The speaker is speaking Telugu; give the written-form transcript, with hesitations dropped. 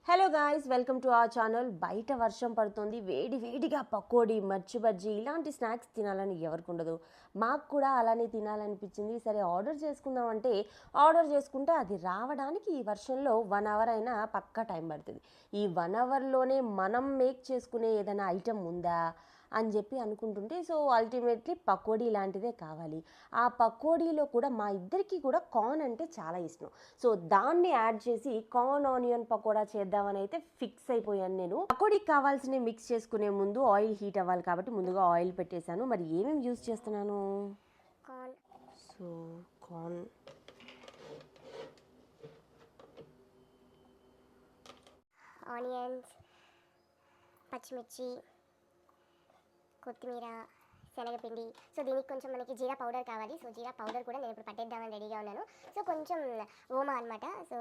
Hello guys, welcome to our channel. బయట వర్షం పడుతుంది, వేడి వేడిగా పకోడీ, మర్చి బజ్జీ ఇలాంటి స్నాక్స్ తినాలని ఎవరికి ఉండదు. మాకు కూడా అలానే తినాలనిపించింది. సరే ఆర్డర్ చేసుకుందామంటే ఆర్డర్ చేసుకుంటే అది రావడానికి ఈ వర్షంలో 1 అవర్ అయినా పక్కా టైం పడుతుంది. ఈ 1 అవర్లోనే మనం మేక్ చేసుకునే ఏదైనా ఐటెం ఉందా అని చెప్పి అనుకుంటుంటే, సో అల్టిమేట్లీ పకోడీ లాంటిదే కావాలి. ఆ పకోడీలో కూడా మా ఇద్దరికి కూడా కార్న్ అంటే చాలా ఇష్టం. సో దాన్ని యాడ్ చేసి కార్న్ ఆనియన్ పకోడా చేద్దామని అయితే ఫిక్స్ అయిపోయాను నేను. పకోడీకి కావాల్సిన మిక్స్ చేసుకునే ముందు ఆయిల్ హీట్ అవ్వాలి కాబట్టి ముందుగా ఆయిల్ పెట్టేశాను. మరి ఏమేమి యూజ్ చేస్తున్నాను? సో కార్న్, ఆనియన్స్, పచ్చిమిర్చి, కొత్తిమీర, శనగపిండి. సో దీనికి కొంచెం మనకి జీరా పౌడర్ కావాలి. సో జీరా పౌడర్ కూడా నేను ఇప్పుడు పట్టేద్దామని రెడీగా ఉన్నాను. సో కొంచెం ఓమా అనమాట. సో